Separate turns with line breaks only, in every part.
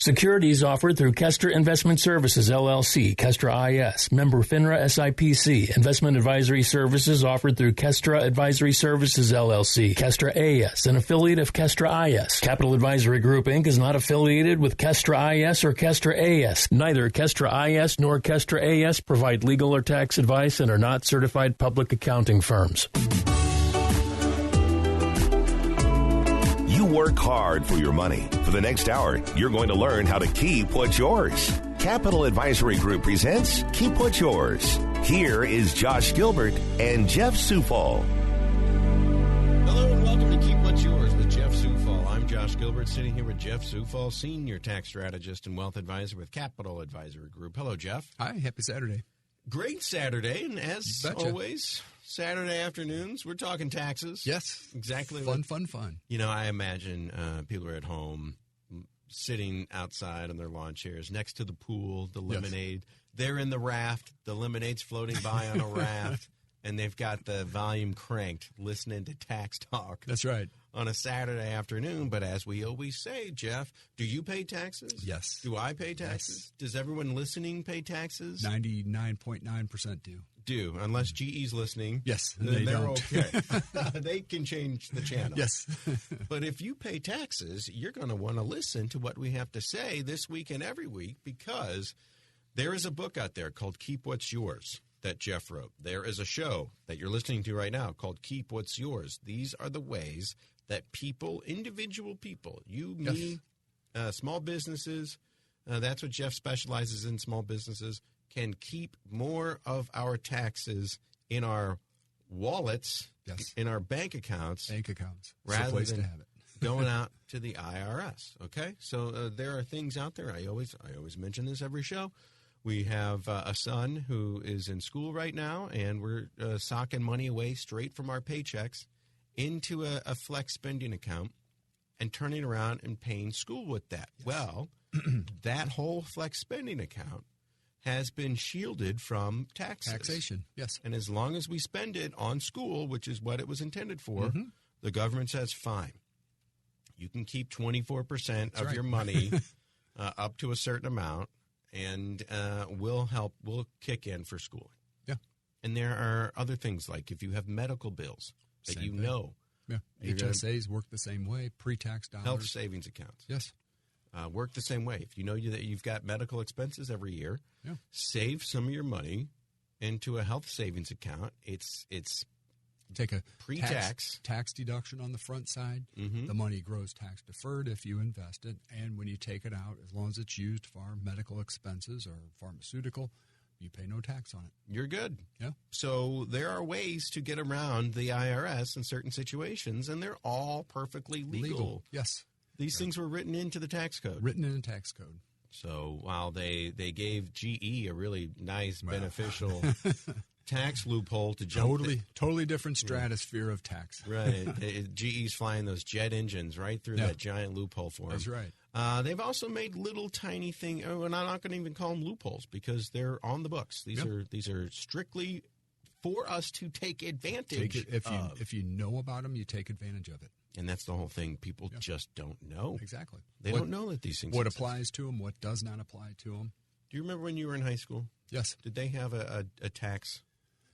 Securities offered through Kestra Investment Services, LLC, Kestra IS, member FINRA SIPC. Investment advisory services offered through Kestra Advisory Services, LLC, Kestra AS, an affiliate of Kestra IS. Capital Advisory Group, Inc. is not affiliated with Kestra IS or Kestra AS. Neither Kestra IS nor Kestra AS provide legal or tax advice and are not certified public accounting firms.
You work hard for your money. For the next hour, you're going to learn how to keep what's yours. Capital Advisory Group presents Keep What's Yours. Here is Josh Gilbert and Jeff Zufall.
Hello and welcome to Keep What's Yours with Jeff Zufall. I'm Josh Gilbert, sitting here with Jeff Zufall, Senior Tax Strategist and Wealth Advisor with Capital Advisory Group. Hello, Jeff.
Hi, happy Saturday.
Great Saturday, and as always, Saturday afternoons, we're talking taxes.
Yes.
Exactly.
Fun.
You know, I imagine people are at home sitting outside on their lawn chairs next to the pool, the lemonade. Yes. They're in the raft. The lemonade's floating by on a raft, and they've got the volume cranked listening to tax talk.
That's right.
On a Saturday afternoon. But as we always say, Jeff, do you pay taxes?
Yes.
Do I pay taxes? Yes. Does everyone listening pay taxes?
99.9% do.
Unless GE's listening.
Yes,
then they're
don't.
okay. They can change the channel.
Yes.
But if you pay taxes, you're going to want to listen to what we have to say this week and every week, because there is a book out there called Keep What's Yours that Jeff wrote. There is a show that you're listening to right now called Keep What's Yours. These are the ways that people, individual people, you, me, small businesses, that's what Jeff specializes in, small businesses, can keep more of our taxes in our wallets, in our bank accounts. Rather than going out to the IRS, okay? So there are things out there. I always mention this every show. We have a son who is in school right now, and we're socking money away straight from our paychecks into a flex spending account and turning around and paying school with that. Yes. Well, that whole flex spending account has been shielded from
taxation. Yes.
And as long as we spend it on school, which is what it was intended for, the government says, fine, you can keep 24% of your money up to a certain amount, and we'll kick in for schooling.
Yeah.
And there are other things, like if you have medical bills that
Same thing. Yeah. HSAs work the same way, pre-tax dollars.
Health savings accounts.
Yes.
Work the same way. If you know that you've got medical expenses every year, save some of your money into a health savings account. It's
take a
pre-tax
tax deduction on the front side. The money grows tax deferred if you invest it, and when you take it out, as long as it's used for medical expenses or pharmaceutical, you pay no tax on it.
You're good.
Yeah.
So there are ways to get around the IRS in certain situations, and they're all perfectly legal.
Yes.
These things were written into the tax code.
Written in the tax code.
So while they gave GE a really nice, beneficial tax loophole to jump.
Totally different stratosphere of tax.
Right. GE's flying those jet engines right through that giant loophole for them.
That's right.
They've also made little tiny things, and I'm not going to even call them loopholes because they're on the books. These are strictly for us to take advantage of.
If you know about them, you take advantage of it.
And that's the whole thing. People just don't know.
Exactly.
They don't know that these things
What
exist.
applies to them, what does not apply to them.
Do you remember when you were in high school?
Yes.
Did they have a tax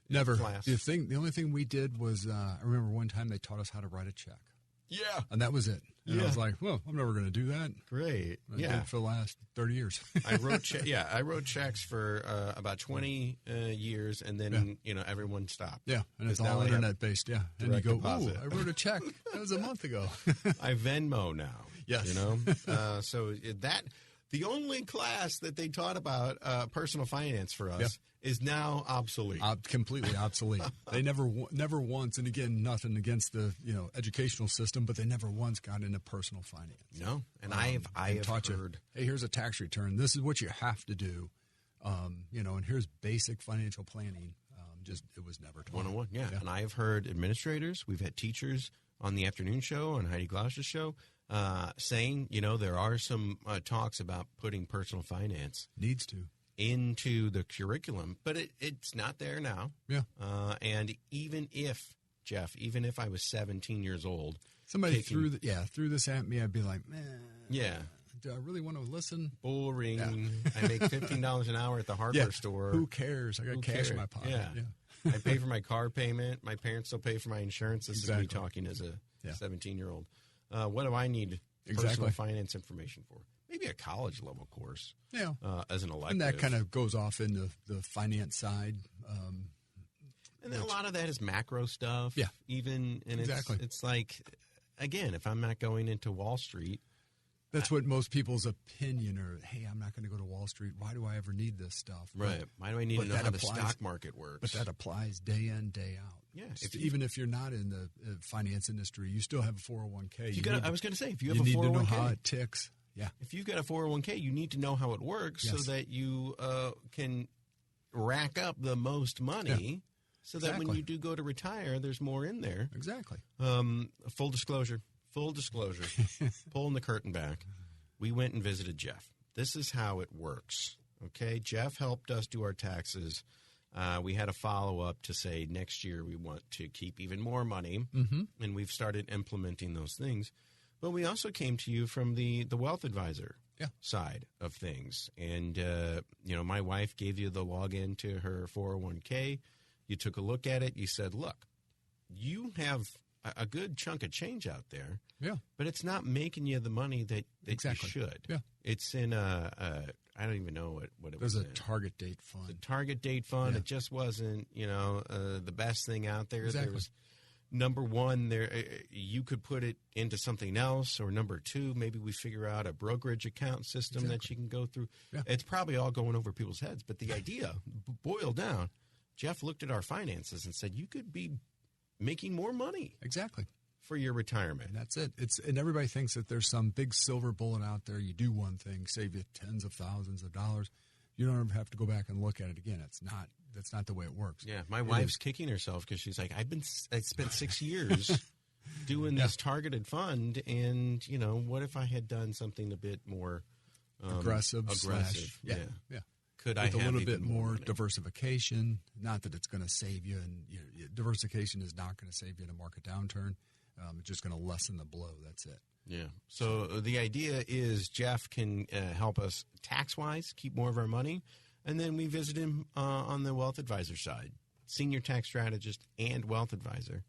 Never.
class?
The only thing we did was, I remember one time they taught us how to write a check.
Yeah.
And that was it. And I was like, well, I'm never going to do that.
Great.
I did for the last 30 years.
I wrote checks for about 20 years, and then everyone stopped.
Yeah, and it's all internet based. Yeah, and you go, "Ooh, I wrote a check. That was a month ago."
I Venmo now.
Yes,
so that the only class that they taught about personal finance for us is now obsolete.
Completely obsolete. They never once, and again, nothing against the educational system, but they never once got into personal finance.
No, and I have heard.
Hey, here's a tax return. This is what you have to do. And here's basic financial planning. It was never taught.
101, yeah. And I have heard administrators. We've had teachers on the afternoon show, on Heidi Glaush's show, saying, there are some talks about putting personal finance
needs to
into the curriculum, but it's not there now.
Yeah.
And even if I was 17 years old,
somebody threw this at me, I'd be like, man.
Yeah.
do I really want to listen?
Boring.
Yeah.
I make $15 an hour at the hardware store.
Who cares? I got cash in my pocket.
Yeah. I pay for my car payment. My parents still pay for my insurance. This is me talking as a 17-year-old. What do I need personal finance information for? Maybe a college-level course as an elective.
And that kind of goes off into the finance side.
And then a lot of that is macro stuff.
Yeah.
Even. And it's like, again, if I'm not going into Wall Street.
That's what most people's opinion are. Hey, I'm not going to go to Wall Street. Why do I ever need this stuff?
Right. Why do I need to know how the stock market works?
But that applies day in, day out.
Yeah.
Even if you're not in the finance industry, you still have a 401k.
I was going to say, if you have a 401k.
You need to know how it ticks. Yeah.
If you've got a 401k, you need to know how it works so that you can rack up the most money so that when you do go to retire, there's more in there.
Exactly.
Full disclosure, pulling the curtain back. We went and visited Jeff. This is how it works. Okay. Jeff helped us do our taxes. We had a follow-up to say next year we want to keep even more money, and we've started implementing those things. But we also came to you from the wealth advisor side of things. And, my wife gave you the login to her 401k. You took a look at it. You said, look, you have a good chunk of change out there, but it's not making you the money that you should. Yeah. It's in I don't even know what it was.
There's a target date fund.
The target date fund. Yeah. It just wasn't, the best thing out there.
Exactly.
There was number one, there you could put it into something else, or number two, maybe we figure out a brokerage account system that you can go through. Yeah. It's probably all going over people's heads, but the idea boiled down. Jeff looked at our finances and said, you could be making more money.
Exactly.
For your retirement.
And that's it. And everybody thinks that there's some big silver bullet out there. You do one thing, save you tens of thousands of dollars. You don't ever have to go back and look at it again. That's not the way it works.
Yeah, my wife's kicking herself because she's like, I spent 6 years doing this targeted fund, and what if I had done something a bit more
aggressive? Yeah.
Could
with
I have
a little bit more
money?
Diversification? Not that it's going to save you, and diversification is not going to save you in a market downturn. It's just going to lessen the blow. That's it.
Yeah. So the idea is Jeff can help us tax-wise, keep more of our money, and then we visit him on the wealth advisor side, senior tax strategist and wealth advisor,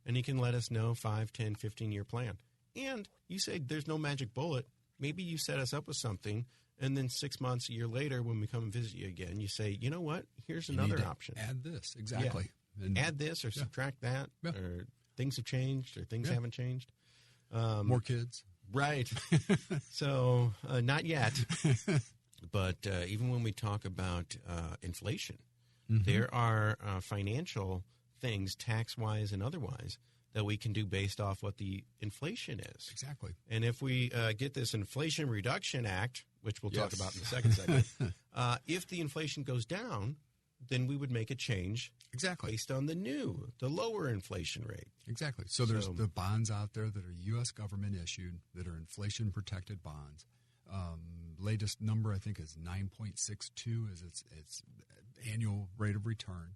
and he can let us know 5, 10, 15-year plan. And you say there's no magic bullet. Maybe you set us up with something, and then 6 months, a year later, when we come and visit you again, you say, you know what? Here's another option.
Add this. Exactly.
Yeah. And add this or subtract that or things have changed or things haven't changed.
More kids.
Right. So not yet. But even when we talk about inflation, there are financial things, tax-wise and otherwise, that we can do based off what the inflation is.
Exactly.
And if we get this Inflation Reduction Act, which we'll talk about in the second segment, if the inflation goes down, then we would make a change based on the lower inflation rate.
Exactly. So there's the bonds out there that are U.S. government issued that are inflation-protected bonds. Latest number, I think, is 9.62 is its annual rate of return.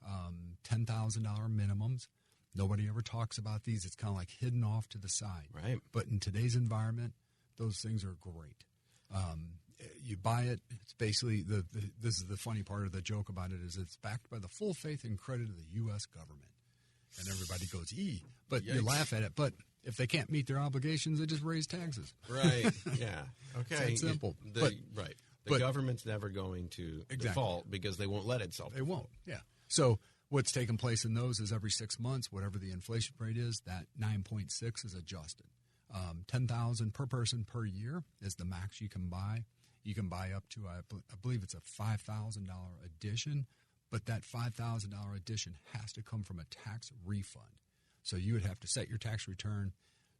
$10,000 minimums. Nobody ever talks about these. It's kind of like hidden off to the side.
Right.
But in today's environment, those things are great. You buy it. It's basically this is the funny part of the joke about it is it's backed by the full faith and credit of the U.S. government, and everybody goes but you laugh at it. But if they can't meet their obligations, they just raise taxes.
Right. Yeah. Okay.
It's that simple.
The government's never going to default because they won't let itself.
They won't. Yeah. So what's taking place in those is every 6 months, whatever the inflation rate is, that 9.6 is adjusted. $10,000 per person per year is the max you can buy. You can buy up to, I believe it's a $5,000 addition, but that $5,000 addition has to come from a tax refund. So you would have to set your tax return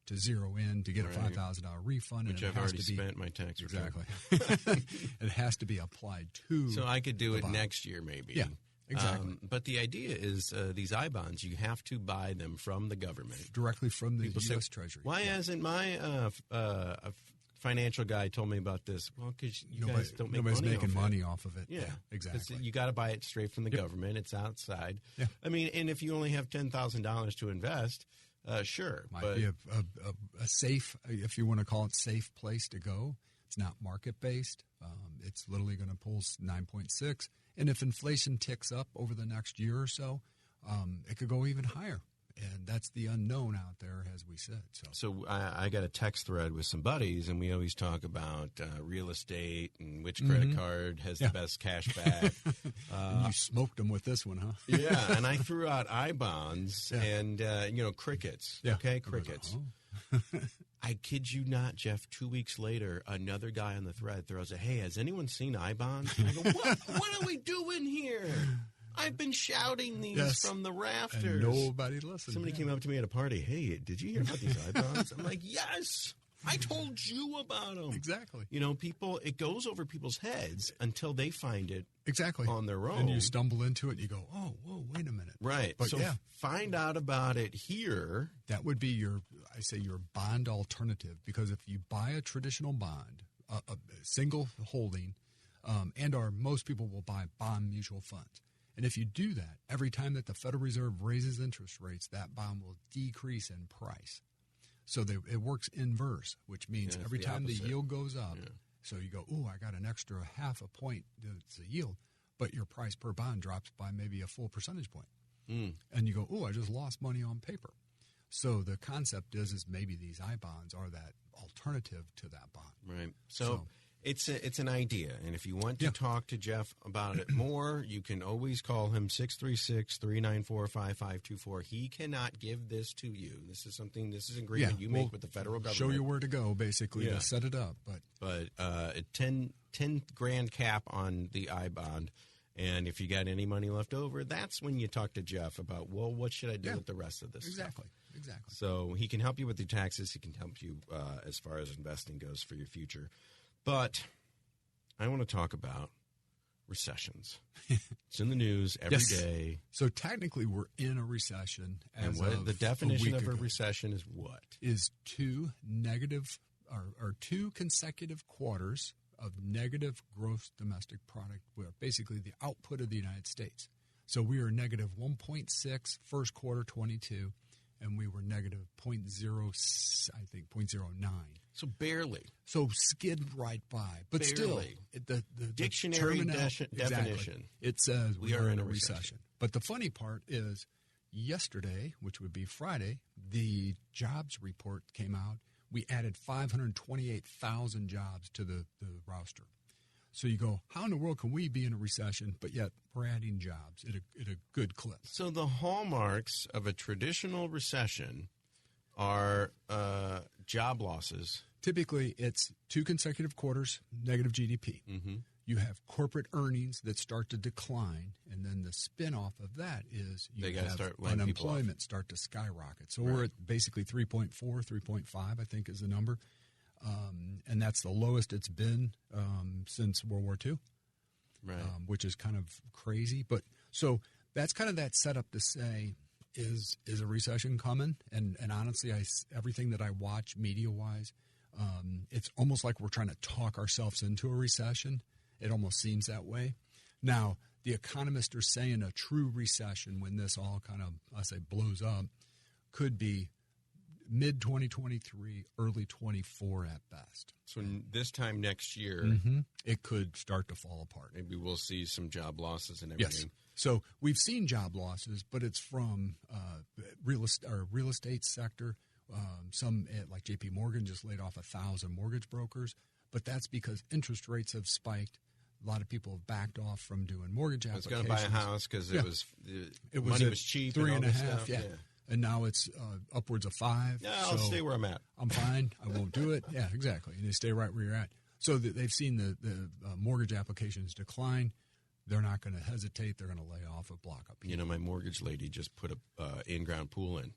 to zero in to get a $5,000 refund.
Which I've already spent my tax return.
Exactly. It has to be applied to.
So I could do it next year maybe.
Yeah. Exactly.
But the idea is these I-bonds, you have to buy them from the government.
Directly from the U.S. Treasury.
Why hasn't my financial guy told me about this? Well, because you guys don't make
nobody's making money off of it.
Yeah,
exactly.
You got to buy it straight from the government. It's outside.
Yeah.
I mean, and if you only have $10,000 to invest, sure.
Might be a safe, if you want to call it safe place to go. It's not market-based. It's literally going to pull 9.6. And if inflation ticks up over the next year or so, it could go even higher. And that's the unknown out there, as we said.
So I got a text thread with some buddies, and we always talk about real estate and which credit card has the best cash back.
And you smoked them with this one, huh?
Yeah, and I threw out I-bonds and, crickets.
Yeah.
Okay, crickets. I kid you not, Jeff, 2 weeks later, another guy on the thread throws a, hey, has anyone seen I-bonds? I go, what are we doing here? I've been shouting these from the rafters.
And nobody listened.
Somebody came up to me at a party. Hey, did you hear about these I-bonds? I'm like, yes, I told you about them.
Exactly.
People, it goes over people's heads until they find it on their own.
And you stumble into it and you go, oh, whoa, wait a minute.
Right.
But
so find out about it here.
That would be your bond alternative, because if you buy a traditional bond, a single holding, most people will buy bond mutual funds. And if you do that, every time that the Federal Reserve raises interest rates, that bond will decrease in price. So it works inverse, which means every time the yield goes up, so you go, oh, I got an extra half a point that's a yield, but your price per bond drops by maybe a full percentage point. And you go, oh, I just lost money on paper. So the concept is maybe these I-bonds are that alternative to that bond.
Right. So it's an idea, and if you want to talk to Jeff about it more, you can always call him 636-394-5524. He cannot give this to you. This is an agreement you make with the federal government.
Show you where to go, basically, to set it up.
But a 10 grand cap on the I-bond, and if you got any money left over, that's when you talk to Jeff about, well, what should I do with the rest of this stuff?
Exactly.
So he can help you with your taxes. He can help you as far as investing goes for your future. But I want to talk about recessions. It's in the news every day.
So technically we're in a recession.
And the definition of a recession is what?
Is two consecutive quarters of negative gross domestic product, basically the output of the United States. So we are negative 1.6 first quarter 22, and we were negative 0.09.
So barely.
So skid right by. But
barely.
Still, the
dictionary definition.
It says we are in a recession. But the funny part is yesterday, which would be Friday, the jobs report came out. We added 528,000 jobs to the roster. So you go, how in the world can we be in a recession, but yet we're adding jobs at a good clip?
So the hallmarks of a traditional recession are job losses.
Typically, it's 2 consecutive quarters, negative GDP. Mm-hmm. You have corporate earnings that start to decline, and then the spin-off of that is you have unemployment start to skyrocket. So we're at basically 3.4, 3.5, I think is the number. And that's the lowest it's been since World War II, which is kind of crazy. But so that's kind of that setup to say, is a recession coming? And honestly, everything that I watch media-wise, it's almost like we're trying to talk ourselves into a recession. It almost seems that way. Now, the economists are saying a true recession, when this all kind of, blows up, could be mid-2023, early 24 at best.
So this time next year,
it could start to fall apart.
Maybe we'll see some job losses and everything.
Yes. So we've seen job losses, but it's from real estate sector. Some, like J.P. Morgan, just laid off 1,000 mortgage brokers, but that's because interest rates have spiked. A lot of people have backed off from doing mortgage applications.
I was going to buy a house because money was cheap.
3.5, yeah. And now it's upwards of 5.
No, I'll stay where I'm at.
I'm fine. I won't do it. Yeah, exactly. And they stay right where you're at. So they've seen the mortgage applications decline. They're not going to hesitate. They're going to lay off a block up.
My mortgage lady just put a in-ground pool in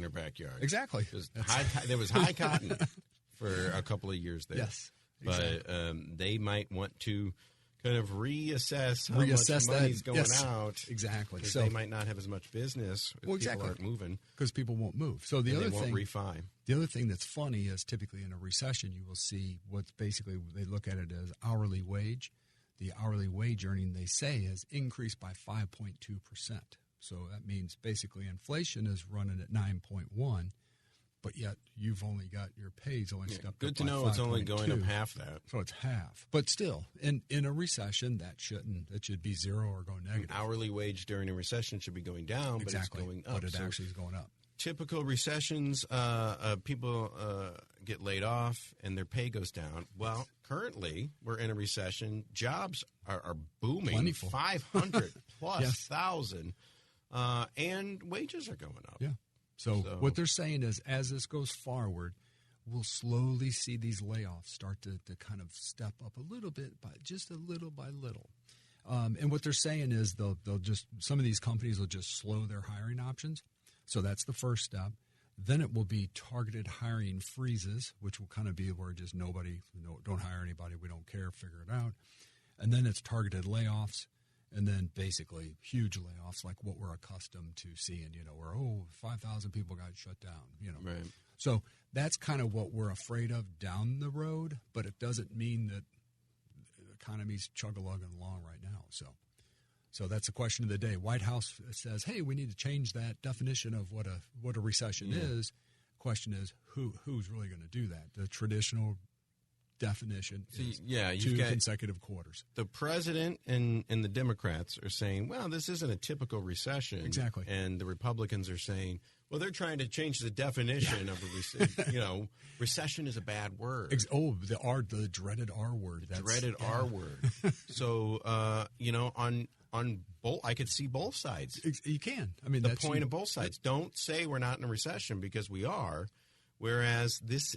her backyard.
Exactly.
There was high cotton for a couple of years there.
Yes.
But they might want to kind of reassess how much money's going out.
Exactly.
So they might not have as much business if people aren't moving.
Because people won't move. So they won't
refi.
The other thing that's funny is typically in a recession you will see what's basically, they look at it as hourly wage. The hourly wage earning, they say, has increased by 5.2%. So that means basically inflation is running at 9.1, but yet you've only got your pay's only stepped up.
Good to
by
know it's only
5.2.
going up half that.
So it's half. But still, in a recession, that should be zero or go negative.
Hourly wage during a recession should be going down,
Exactly.
but it's going up.
But it
So
actually is going up.
typical recessions, people get laid off and their pay goes down. Well, currently we're in a recession. Jobs are booming,
Plentiful.
500 plus
Yes.
thousand, and wages are going up.
Yeah. So what they're saying is, as this goes forward, we'll slowly see these layoffs start to kind of step up a little bit, by just a little by little. And what they're saying is they'll just, some of these companies will just slow their hiring options. So that's the first step. Then it will be targeted hiring freezes, which will kind of be where just nobody, don't hire anybody, we don't care, figure it out. And then it's targeted layoffs. And then basically huge layoffs like what we're accustomed to seeing, where, 5,000 people got shut down,
Right.
So that's kind of what we're afraid of down the road, but it doesn't mean that the economy's chug-a-lugging along right now. So that's the question of the day. White House says, hey, we need to change that definition of what a recession is. Question is, who's really going to do that? The traditional definition is
you've
2
got
consecutive quarters.
the president and the Democrats are saying, well, this isn't a typical recession.
Exactly.
And the Republicans are saying, well, they're trying to change the definition of a recession. Recession is a bad word.
The dreaded R word.
R word. So, on both, I could see both sides.
You can. I mean,
The point of both sides. Don't say we're not in a recession because we are, whereas this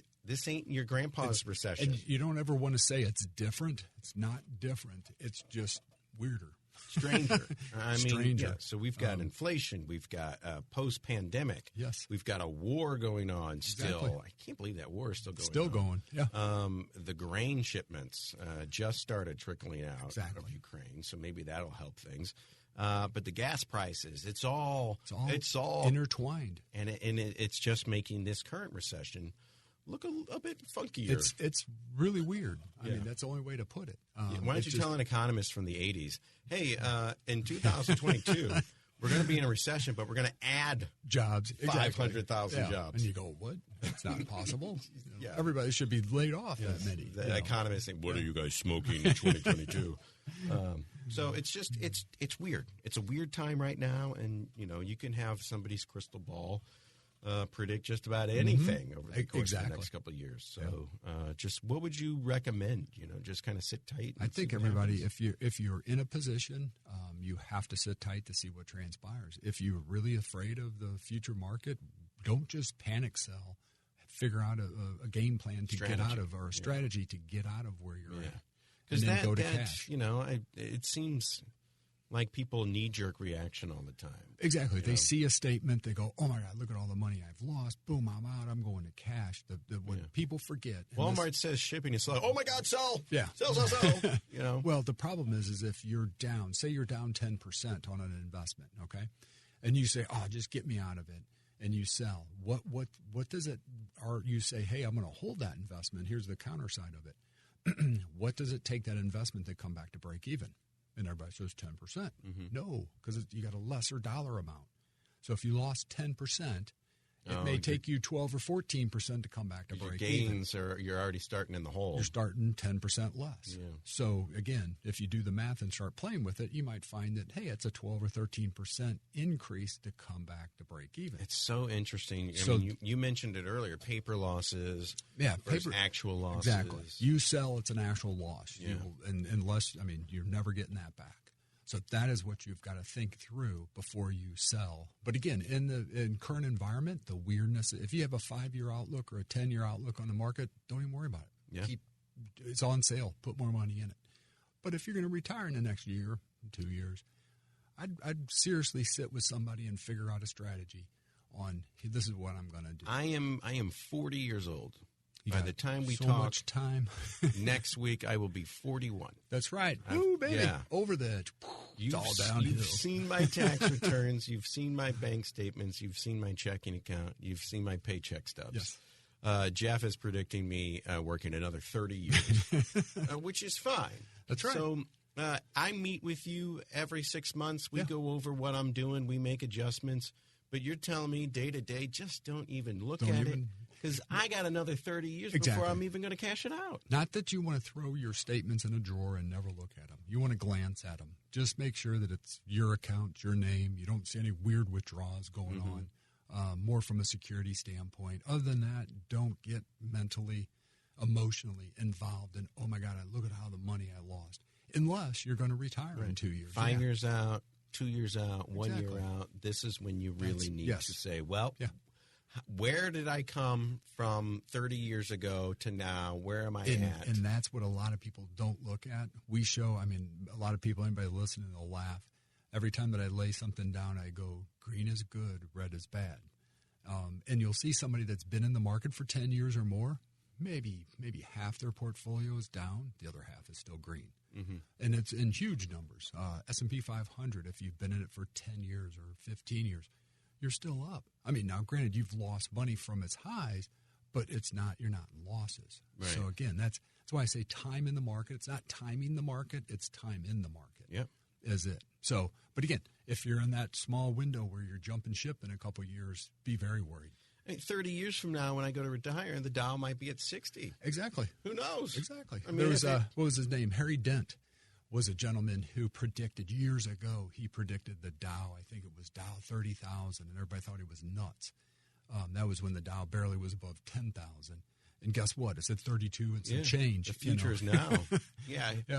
ain't your grandpa's recession.
And you don't ever want to say it's different. It's not different. It's just weirder.
Stranger.
Stranger.
Yeah, so we've got inflation. We've got post-pandemic.
Yes.
We've got a war going on still.
Exactly.
I can't believe that war is still going on.
Still going, yeah.
The grain shipments just started trickling out
Exactly.
of Ukraine, so maybe that'll help things. But the gas prices, it's all
intertwined.
And it's just making this current recession look a bit funkier.
It's really weird. I mean, that's the only way to put it.
Why don't you tell an economist from the 80s, hey, in 2022, we're going to be in a recession, but we're going to add
jobs,
500,000 jobs.
And you go, what? That's not possible.
Yeah.
Everybody should be laid off that many.
The economist saying, what are you guys smoking in 2022? So it's just, it's weird. It's a weird time right now, and, you can have somebody's crystal ball predict just about anything over the course of the next couple of years. So just what would you recommend? Just kind of sit tight.
I think everybody, if you're in a position, you have to sit tight to see what transpires. If you're really afraid of the future market, don't just panic sell. Figure out a game plan to get out of, or a strategy to get out of where you're at.
Because
then go to cash.
It seems like people knee-jerk reaction all the time.
Exactly. They see a statement, they go, oh, my God, look at all the money I've lost. Boom, I'm out. I'm going to cash. What people forget.
Walmart says shipping is slow. Oh, my God, sell.
Yeah.
Sell.
Well, the problem is if you're down, say you're down 10% on an investment, okay? And you say, oh, just get me out of it. And you sell. What does it, or you say, hey, I'm going to hold that investment. Here's the counter side of it. What does it take that investment to come back to break even? And everybody says 10%. Mm-hmm. No, because you got a lesser dollar amount. So if you lost 10%, it may take you 12 or 14% to come back to break even.
Gains you're already starting in the hole.
You're starting 10% less.
Yeah.
So again, if you do the math and start playing with it, you might find that, hey, it's a 12 or 13% increase to come back to break even.
It's so interesting. I mean, you mentioned it earlier, paper losses versus actual losses.
Exactly. You sell, it's an actual loss.
Yeah.
You're never getting that back. So that is what you've got to think through before you sell. But again, in current environment, the weirdness, if you have a 5-year outlook or a 10-year outlook on the market, don't even worry about it.
Yeah.
It's on sale. Put more money in it. But if you're going to retire in the next year, 2 years, I'd seriously sit with somebody and figure out a strategy on, hey, this is what I'm going to do.
I am 40 years old. By the time we
so
talk
much time.
next week, I will be 41.
That's right. Ooh, baby.
Yeah.
Over the edge. It's all downhill.
You've seen my tax returns. You've seen my bank statements. You've seen my checking account. You've seen my paycheck stubs.
Yes.
Jeff is predicting me working another 30 years, which is fine.
That's right.
So I meet with you every 6 months. We go over what I'm doing. We make adjustments. But you're telling me day to day, just don't even look at it. because I got another 30 years
Exactly.
before I'm even going to cash it out.
Not that you want to throw your statements in a drawer and never look at them. You want to glance at them. Just make sure that it's your account, your name. You don't see any weird withdrawals going on, more from a security standpoint. Other than that, don't get mentally, emotionally involved in, oh, my God, look at how the money I lost. Unless you're going to retire in 2 years.
5 years out, 2 years out, 1 year
Exactly.
out. This is when you really need
yes.
to say, well, where did I come from 30 years ago to now? Where am I at?
And that's what a lot of people don't look at. We show, a lot of people, anybody listening, they'll laugh. Every time that I lay something down, I go, green is good, red is bad. And you'll see somebody that's been in the market for 10 years or more, maybe half their portfolio is down, the other half is still green. And it's in huge numbers. S&P 500, if you've been in it for 10 years or 15 years, you're still up. Now, granted, you've lost money from its highs, but you're not in losses.
Right.
So, again, that's why I say time in the market. It's not timing the market, it's time in the market.
Yep.
Is it. So, but again, if you're in that small window where you're jumping ship in a couple of years, be very worried.
30 years from now, when I go to retire, the Dow might be at 60.
Exactly.
Who knows?
Exactly.
I mean,
there was what was his name? Harry Dent was a gentleman who predicted years ago. He predicted the Dow. I think it was Dow 30,000, and everybody thought he was nuts. That was when the Dow barely was above 10,000. And guess what? It's at 32 and some change.
The future is now.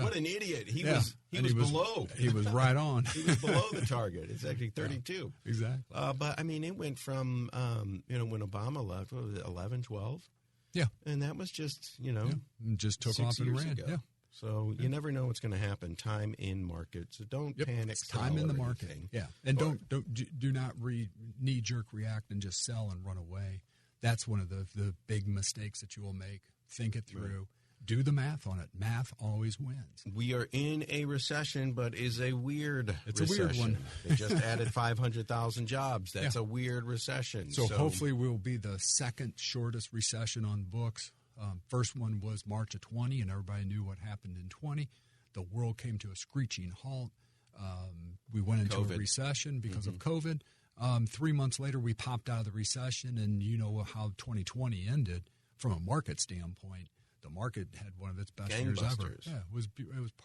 What an idiot. He was below.
He was right on.
He was below the target. It's actually 32.
Exactly.
But, it went from, when Obama left, what was it, 11, 12?
Yeah.
And that was just,
just took
6
off and
years
ran.
ago.
Yeah.
So you never know what's going to happen. Time in market. So don't panic.
It's time in the market.
Anything.
Yeah. And do not knee-jerk react and just sell and run away. That's one of the big mistakes that you will make. Think it through. Right. Do the math on it. Math always wins.
We are in a recession, but is a weird
It's
recession.
a weird one.
They just added 500,000 jobs. That's a weird recession.
So hopefully we'll be the second shortest recession on books. First one was March of 20, and everybody knew what happened in 20. The world came to a screeching halt. We went into a recession because of COVID. 3 months later, we popped out of the recession, and you know how 2020 ended from a market standpoint. The market had one of its best years ever. Yeah, it was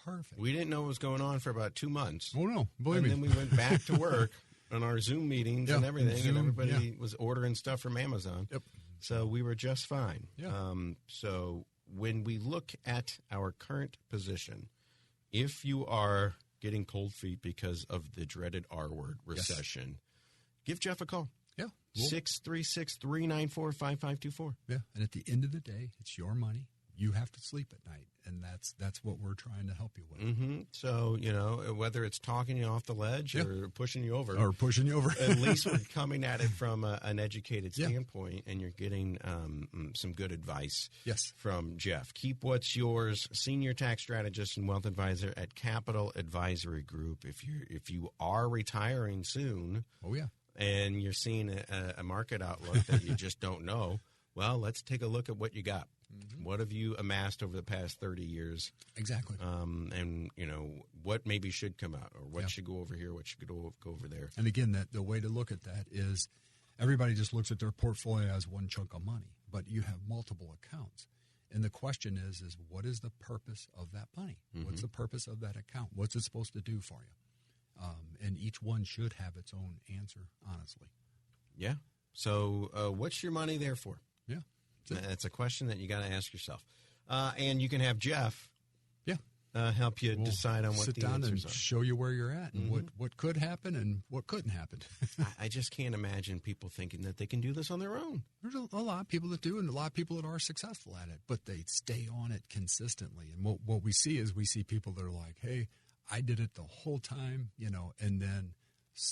perfect.
We didn't know what was going on for about 2 months.
Oh, no. Believe me.
And then we went back to work on our Zoom meetings and everything, and everybody was ordering stuff from Amazon.
Yep.
So we were just fine.
Yeah.
So when we look at our current position, if you are getting cold feet because of the dreaded R word, recession, give Jeff a call.
Yeah.
636-394-5524.
Yeah. And at the end of the day, it's your money. You have to sleep at night, and that's what we're trying to help you with.
Mm-hmm. So, whether it's talking you off the ledge or pushing you over.
At
least we're coming at it from an educated standpoint, and you're getting some good advice from Jeff. Keep what's yours, senior tax strategist and wealth advisor at Capital Advisory Group. If you are retiring soon, and you're seeing a market outlook that you just don't know, well, let's take a look at what you got. Mm-hmm. What have you amassed over the past 30 years?
Exactly.
And, what maybe should come out, or what should go over here, what should go over there.
And again, the way to look at that is everybody just looks at their portfolio as one chunk of money, but you have multiple accounts. And the question is what is the purpose of that money? Mm-hmm. What's the purpose of that account? What's it supposed to do for you? And each one should have its own answer, honestly.
Yeah. So what's your money there for?
Yeah.
That's a question that you got to ask yourself. And you can have Jeff help you decide on what the answers are. Sit down and
show you where you're at and what could happen and what couldn't happen.
I just can't imagine people thinking that they can do this on their own.
There's a lot of people that do, and a lot of people that are successful at it, but they stay on it consistently. And what we see is people that are like, hey, I did it the whole time, and then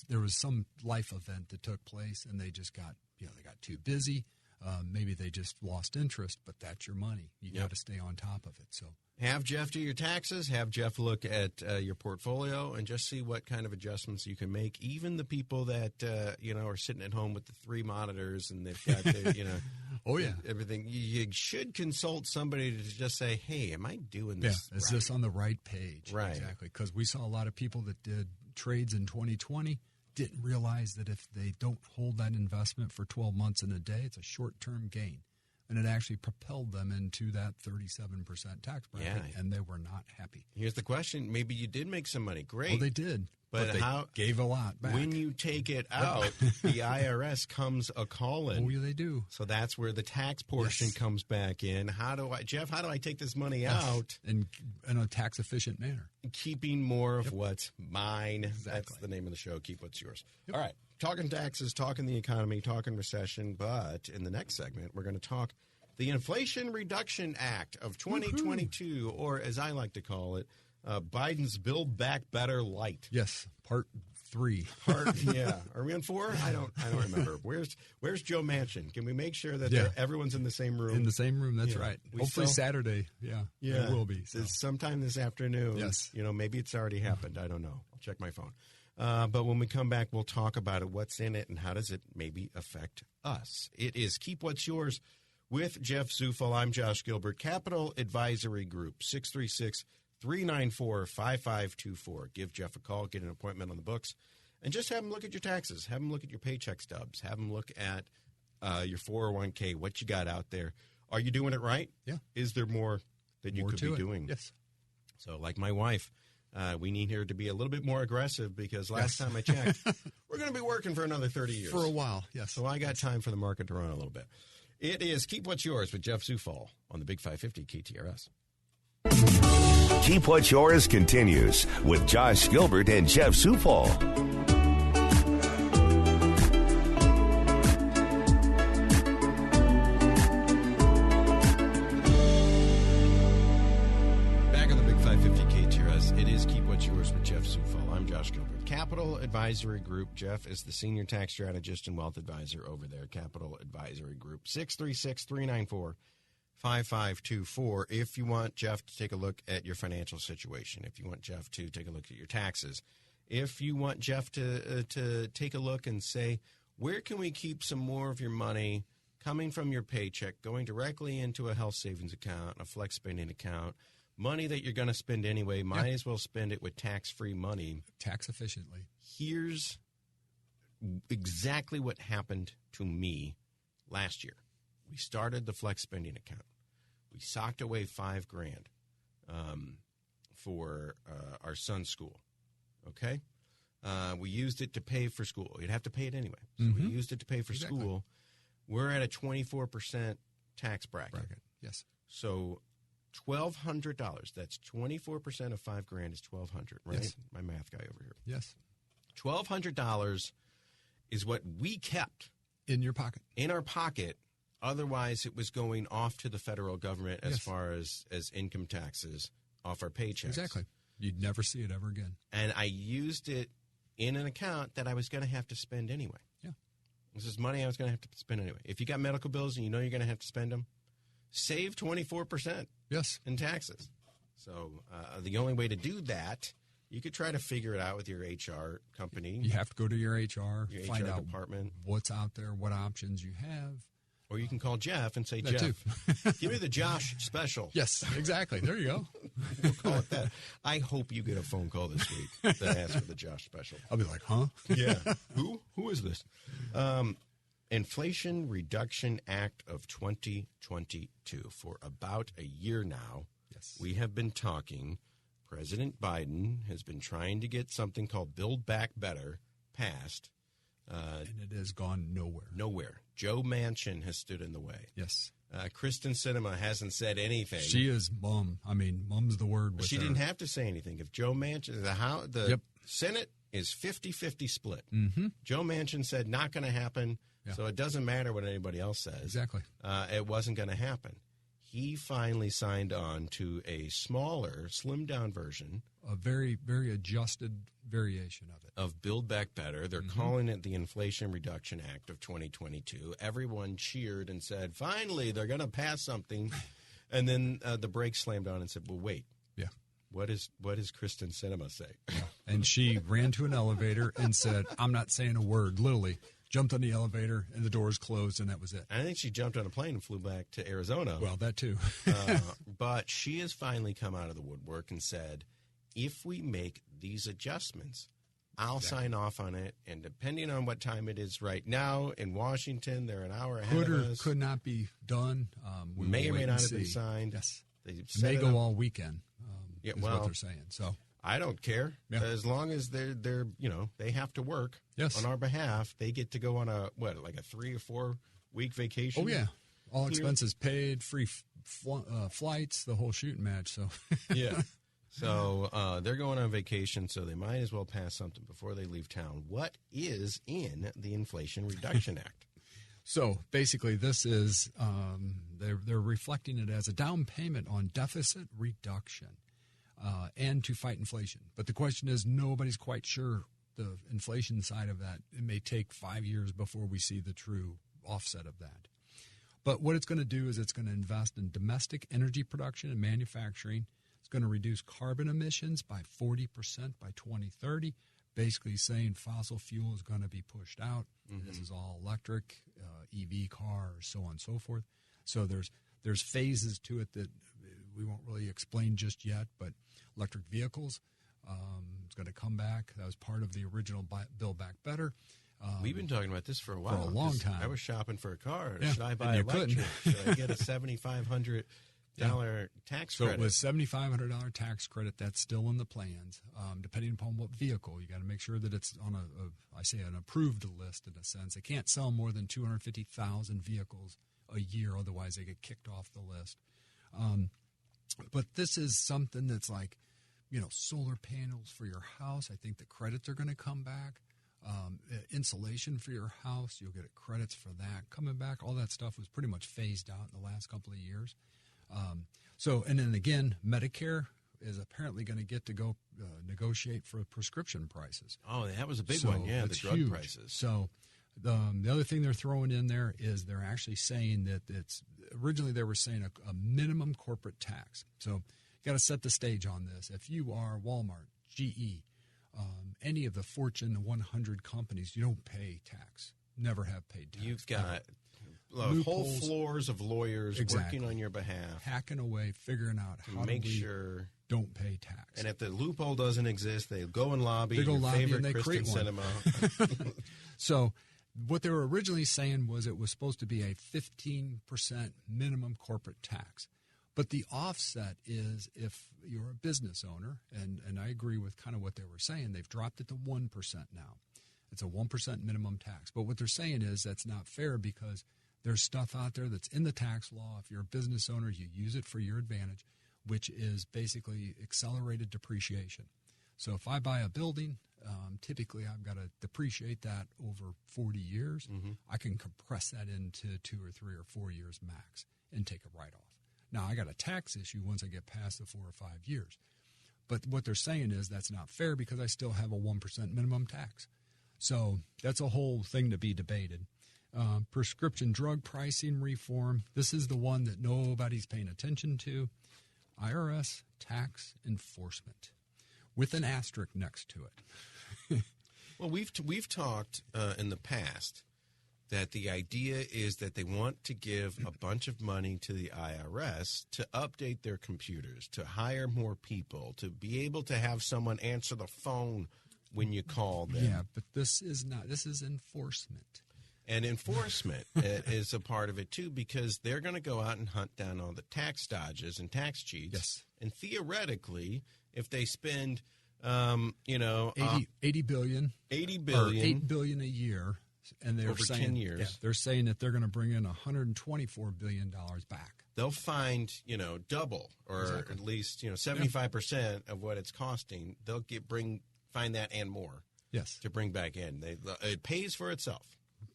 there was some life event that took place, and they just got, they got too busy. Maybe they just lost interest, but that's your money. You got to stay on top of it. So
have Jeff do your taxes, have Jeff look at your portfolio, and just see what kind of adjustments you can make. Even the people that are sitting at home with the 3 monitors and they've got their, everything. You should consult somebody to just say, "Hey, am I doing this?
Is this on the right page?"
Right,
exactly. Because we saw a lot of people that did trades in 2020. Didn't realize that if they don't hold that investment for 12 months in a day, it's a short-term gain. and it actually propelled them into that 37% tax bracket, and they were not happy.
Here's the question. Maybe you did make some money. Great.
Well, they did. But they gave a lot back.
When you take it out, the IRS comes a-calling.
Oh, yeah, they do.
So that's where the tax portion comes back in. Jeff, how do I take this money out?
In a tax-efficient manner.
Keeping more of what's mine.
Exactly.
That's the name of the show, Keep What's Yours. All right, talking taxes, talking the economy, talking recession, but in the next segment, we're going to talk the Inflation Reduction Act of 2022, or as I like to call it, Biden's Build Back Better Light.
Yes, part 3.
Yeah. Are we on 4? I don't remember. Where's Joe Manchin? Can we make sure that everyone's in the same room?
In the same room, that's right. Hopefully Saturday. Yeah, it will be. So.
Sometime this afternoon.
Yes.
Maybe it's already happened. I don't know. I'll check my phone. But when we come back, we'll talk about it, what's in it, and how does it maybe affect us. It is Keep What's Yours with Jeff Zufall. I'm Josh Gilbert. Capital Advisory Group, 636-394-5524. Give Jeff a call, get an appointment on the books, and just have him look at your taxes. Have him look at your paycheck stubs. Have him look at your 401k, what you got out there. Are you doing it right?
Yeah.
Is there more that you could be doing?
Yes.
So like my wife, we need her to be a little bit more aggressive because last time I checked, we're going to be working for another 30 years.
For a while, yes.
So I got time for the market to run a little bit. It is Keep What's Yours with Jeff Zufall on the Big 550 KTRS.
Keep What's Yours continues with Josh Gilbert and Jeff Zufall.
Back on the Big 550 KTRS, it is Keep What's Yours with Jeff Zufall. I'm Josh Gilbert. Capital Advisory Group. Jeff is the senior tax strategist and wealth advisor over there. Capital Advisory Group. 636-394-5524. If you want Jeff to take a look at your financial situation, if you want Jeff to take a look at your taxes, if you want Jeff to take a look and say, where can we keep some more of your money coming from your paycheck, going directly into a health savings account, a flex spending account, money that you're going to spend anyway, might as well spend it with tax-free money.
Tax efficiently.
Here's exactly what happened to me last year. We started the flex spending account. We socked away $5,000 for our son's school. Okay? We used it to pay for school. You'd have to pay it anyway. So we used it to pay for school. We're at a 24% tax bracket.
Yes.
So $1,200. That's 24% of $5,000 is $1,200, right?
Yes.
My math guy over here.
Yes.
$1,200 is what we kept
in your pocket.
In our pocket. Otherwise, it was going off to the federal government as far as income taxes off our paychecks.
Exactly. You'd never see it ever again.
And I used it in an account that I was going to have to spend anyway.
Yeah.
This is money I was going to have to spend anyway. If you got medical bills and you know you're going to have to spend them, save 24% in taxes. So the only way to do that, you could try to figure it out with your HR company.
You have to go to your HR, find
HR
out
department.
What's out there, what options you have.
Or you can call Jeff and say,
that
Jeff, give me the Josh special.
Yes, exactly. There you go.
We'll call it that. I hope you get a phone call this week that asks for the Josh special.
I'll be like, huh?
Yeah. Who is this? Inflation Reduction Act of 2022. For about a year now, we have been talking. President Biden has been trying to get something called Build Back Better passed.
And it has gone nowhere.
Nowhere. Joe Manchin has stood in the way.
Yes.
Kristen Sinema hasn't said anything.
She is mum. I mean, mum's the word.
She didn't have to say anything. If Joe Manchin, the Senate is 50-50 split.
Mm-hmm.
Joe Manchin said not going to happen, so it doesn't matter what anybody else says.
Exactly.
It wasn't going to happen. He finally signed on to a smaller, slimmed-down version.
A very, very adjusted variation of it.
Of Build Back Better. They're calling it the Inflation Reduction Act of 2022. Everyone cheered and said, finally, they're going to pass something. And then the brakes slammed on and said, well, wait.
Yeah.
What does Kristen Sinema say?
Yeah. And she ran to an elevator and said, I'm not saying a word, literally. Jumped on the elevator, and the doors closed, and that was it.
I think she jumped on a plane and flew back to Arizona.
Well, that too.
But she has finally come out of the woodwork and said, if we make these adjustments, I'll sign off on it. And depending on what time it is right now in Washington, they're an hour ahead of us.
Could not be done.
We may or may not have been signed.
Yes.
It
may go all weekend.
Yeah,
is what they're saying. So
I don't care as long as they're they have to work on our behalf. They get to go on a 3 or 4 week vacation.
Oh yeah, all expenses paid, free flights, the whole shooting match. So
yeah, so they're going on vacation, so they might as well pass something before they leave town. What is in the Inflation Reduction Act?
So basically, this is they're reflecting it as a down payment on deficit reduction and to fight inflation. But the question is, nobody's quite sure the inflation side of that. It may take 5 years before we see the true offset of that. But what it's going to do is it's going to invest in domestic energy production and manufacturing. It's going to reduce carbon emissions by 40% by 2030. Basically saying fossil fuel is going to be pushed out. Mm-hmm. This is all electric, EV cars, so on and so forth. So there's phases to it that we won't really explain just yet, but electric vehicles is going to come back. That was part of the original Build Back Better.
We've been talking about this for a while.
For a long time.
I was shopping for a car. Should I buy electric? Should I get a $7,500 tax credit?
So it was $7,500 tax credit. That's still in the plans. Depending upon what vehicle, you got to make sure that it's on an approved list in a sense. They can't sell more than 250,000 vehicles a year, otherwise they get kicked off the list. But this is something that's like, solar panels for your house. I think the credits are going to come back. Insulation for your house, you'll get credits for that coming back. All that stuff was pretty much phased out in the last couple of years. And then again, Medicare is apparently going to get to go negotiate for prescription prices.
Oh, that was a big one. Yeah, the drug
huge.
Prices.
So the other thing they're throwing in there is they're actually saying that it's originally they were saying a minimum corporate tax. So you got to set the stage on this. If you are Walmart, GE, any of the Fortune 100 companies, you don't pay tax. Never have paid tax.
You've got whole floors of lawyers working on your behalf,
hacking away, figuring out how to make sure don't pay tax.
And if the loophole doesn't exist, they go and lobby.
They go
your
lobby
favorite
and they
Christian
create
cinema.
So what they were originally saying was it was supposed to be a 15% minimum corporate tax. But the offset is if you're a business owner, and I agree with kind of what they were saying, they've dropped it to 1% now. It's a 1% minimum tax. But what they're saying is that's not fair because there's stuff out there that's in the tax law. If you're a business owner, you use it for your advantage, which is basically accelerated depreciation. So if I buy a building, typically I've got to depreciate that over 40 years. Mm-hmm. I can compress that into 2 or 3 or 4 years max and take a write-off. Now, I got a tax issue once I get past the 4 or 5 years. But what they're saying is that's not fair because I still have a 1% minimum tax. So that's a whole thing to be debated. Prescription drug pricing reform. This is the one that nobody's paying attention to. IRS tax enforcement with an asterisk next to it.
Well, we've talked in the past that the idea is that they want to give a bunch of money to the IRS to update their computers, to hire more people, to be able to have someone answer the phone when you call them.
Yeah, but this is not. This is enforcement.
And enforcement is a part of it, too, because they're going to go out and hunt down all the tax dodges and tax cheats.
Yes.
And theoretically, if they spend,
80 billion.
80 billion.
Or $8 billion a year. And they're
over
saying,
10 years.
Yeah, they're saying that they're going to bring in $124 billion back.
They'll find, double or at least, 75% of what it's costing. They'll find that and more.
Yes.
To bring back in. It pays for itself.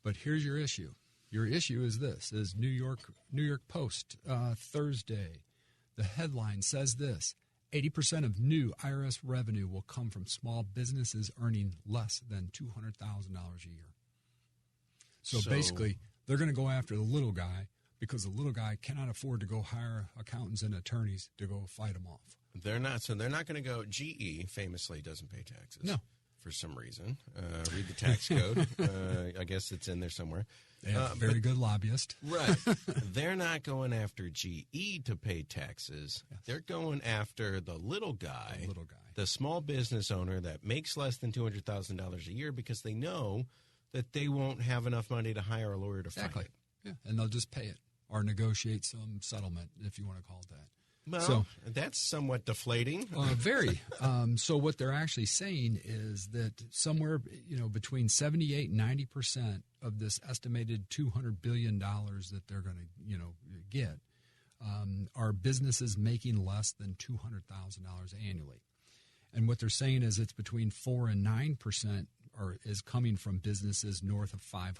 But here's your issue. Your issue is this, is New York Post, Thursday. The headline says this: 80% of new IRS revenue will come from small businesses earning less than $200,000 a year. So basically, they're going to go after the little guy because the little guy cannot afford to go hire accountants and attorneys to go fight them off.
They're not. So they're not going to go. GE famously doesn't pay taxes.
No.
For some reason. Read the tax code. I guess it's in there somewhere.
They have a very good lobbyist.
Right. They're not going after GE to pay taxes. Yes. They're going after the little guy. the small business owner that makes less than $200,000 a year because they know that they won't have enough money to hire a lawyer to fight it.
Yeah, and they'll just pay it or negotiate some settlement, if you want to call it that.
Well, that's somewhat deflating.
Very. So what they're actually saying is that somewhere, between 78 and 90% of this estimated $200 billion that they're going to, get are businesses making less than $200,000 annually. And what they're saying is it's between 4 and 9% is coming from businesses north of $500,000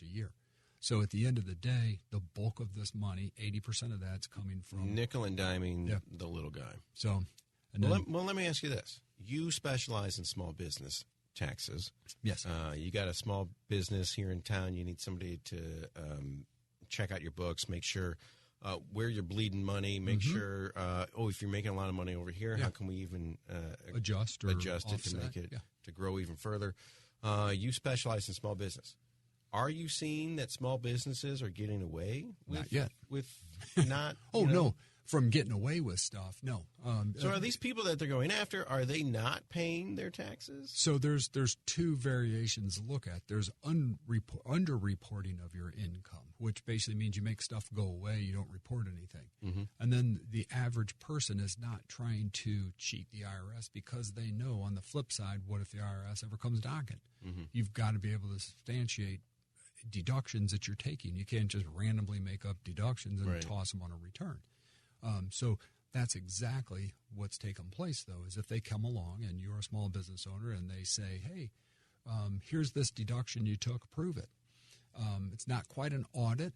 a year. So at the end of the day, the bulk of this money, 80% of that's coming from
nickel and diming the little guy.
So,
let me ask you this: you specialize in small business taxes.
Yes.
You got a small business here in town. You need somebody to check out your books, make sure where you're bleeding money, make sure. If you're making a lot of money over here, how can we even
adjust
it to make it to grow even further? You specialize in small business. Are you seeing that small businesses are getting away with,
not yet.
With not?
No, from getting away with stuff. No.
So are these people that they're going after? Are they not paying their taxes?
So there's two variations to look at. There's underreporting of your income, which basically means you make stuff go away. You don't report anything.
Mm-hmm.
And then the average person is not trying to cheat the IRS because they know on the flip side, what if the IRS ever comes knocking?
Mm-hmm.
You've got to be able to substantiate deductions that you're taking. You can't just randomly make up deductions and toss them on a return. So that's exactly what's taken place, though, is if they come along and you're a small business owner and they say, hey, here's this deduction you took, prove it. It's not quite an audit,